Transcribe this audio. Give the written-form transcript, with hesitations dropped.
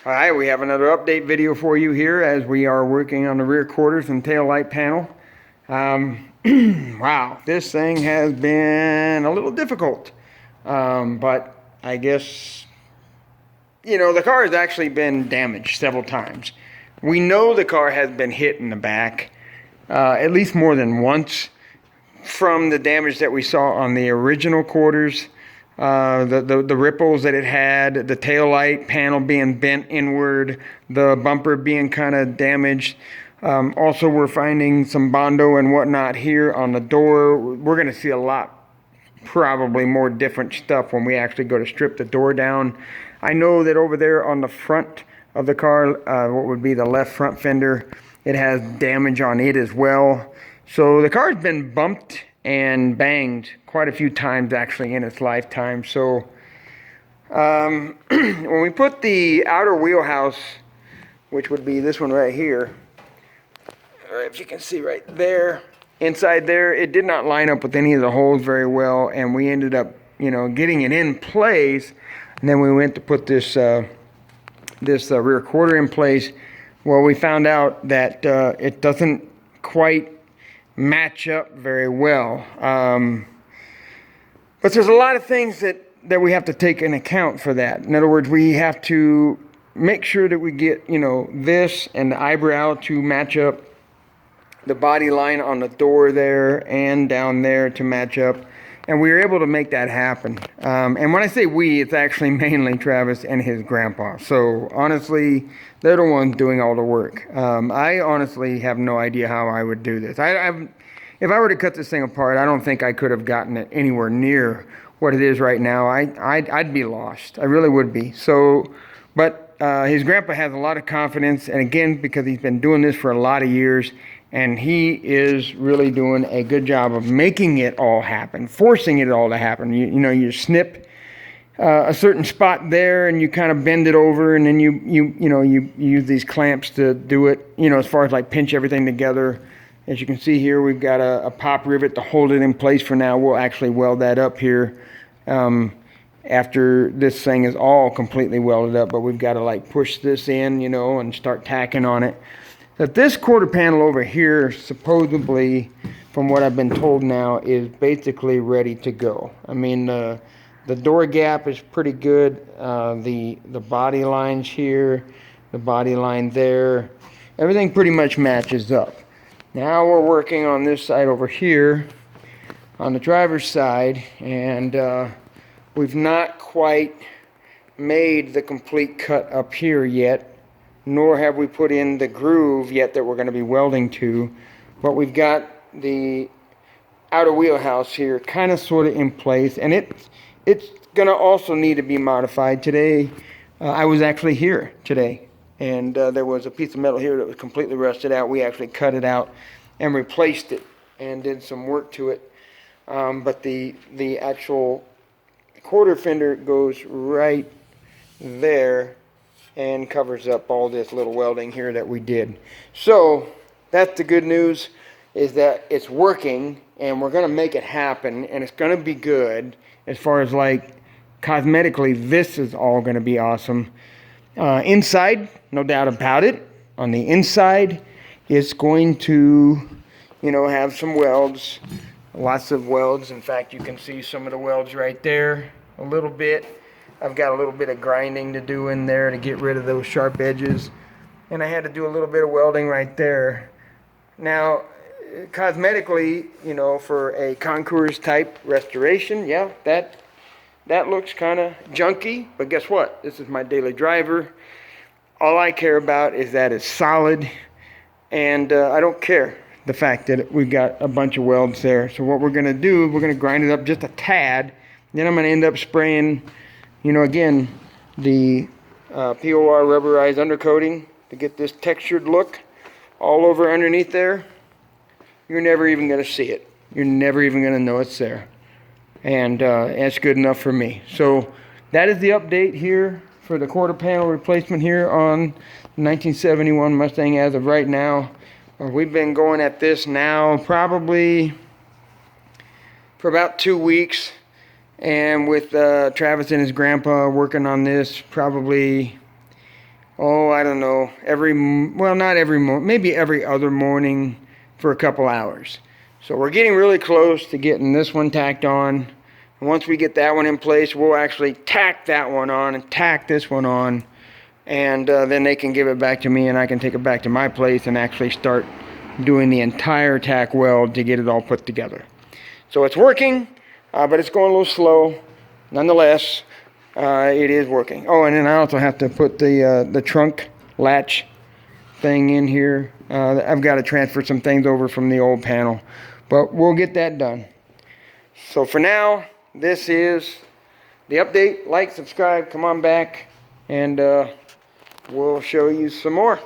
Hi, we have another update video for you here as we are working on the rear quarters and tail light panel. Wow, this thing has been a little difficult, but I guess, the car has actually been damaged several times. We know the car has been hit in the back, at least more than once, from the damage that we saw on the original quarters. The ripples that it had, the tail light panel being bent inward, the bumper being kind of damaged. Also, we're finding some Bondo and whatnot here on the door. We're going to see a lot, probably more different stuff when we actually go to strip the door down. I know that over there on the front of the car, what would be the left front fender, it has damage on it as well. So the car's been bumped and banged quite a few times actually in its lifetime. So when we put the outer wheelhouse, which would be this one right here, or if you can see right there, inside there, it did not line up with any of the holes very well, and we ended up, getting it in place. And then we went to put this rear quarter in place. Well, we found out that it doesn't quite match up very well. But there's a lot of things that we have to take into account for that. In other words, we have to make sure that we get, this and the eyebrow to match up, the body line on the door there and down there to match up. And we were able to make that happen. And when I say we, it's actually mainly Travis and his grandpa. So honestly, they're the ones doing all the work. I honestly have no idea how I would do this. If I were to cut this thing apart, I don't think I could have gotten it anywhere near what it is right now. I'd be lost. I really would be. So, but his grandpa has a lot of confidence. And again, because he's been doing this for a lot of years, and he is really doing a good job of making it all happen, forcing it all to happen. You snip a certain spot there, and you kind of bend it over, and then you use these clamps to do it. As far as like pinch everything together. As you can see here, we've got a pop rivet to hold it in place for now. We'll actually weld that up here after this thing is all completely welded up. But we've got to like push this in, and start tacking on it. But this quarter panel over here, supposedly, from what I've been told now, is basically ready to go. I mean, the door gap is pretty good. The body lines here, the body line there, everything pretty much matches up. Now we're working on this side over here, on the driver's side, and we've not quite made the complete cut up here yet. Nor have we put in the groove yet that we're going to be welding to. But we've got the outer wheelhouse here kind of sort of in place. And it's going to also need to be modified. Today, I was actually here today. And there was a piece of metal here that was completely rusted out. We actually cut it out and replaced it and did some work to it. But the actual quarter fender goes right there and covers up all this little welding here that we did. So that's the good news, is that it's working, and we're going to make it happen, and it's going to be good. As far as like cosmetically, this is all going to be awesome. Inside, no doubt about it, on the inside, it's going to have some welds, lots of welds. In fact, you can see some of the welds right there a little bit. I've got a little bit of grinding to do in there to get rid of those sharp edges. And I had to do a little bit of welding right there. Now, cosmetically, for a concours type restoration, yeah, that looks kind of junky. But guess what? This is my daily driver. All I care about is that it's solid. And I don't care the fact that we've got a bunch of welds there. So what we're going to do, we're going to grind it up just a tad. Then I'm going to end up spraying, again, the POR rubberized undercoating to get this textured look all over underneath there. You're never even going to see it. You're never even going to know it's there. And that's good enough for me. So that is the update here for the quarter panel replacement here on the 1971 Mustang as of right now. We've been going at this now probably for about 2 weeks. And with Travis and his grandpa working on this, probably oh, I don't know, well, not every morning, maybe every other morning for a couple hours. So we're getting really close to getting this one tacked on. And once we get that one in place, we'll actually tack that one on and tack this one on. And then they can give it back to me and I can take it back to my place and actually start doing the entire tack weld to get it all put together. So it's working, but it's going a little slow. Nonetheless, it is working. Oh, and then I also have to put the trunk latch thing in here. I've got to transfer some things over from the old panel, but we'll get that done. So for now, this is the update. Like, subscribe, come on back, and we'll show you some more.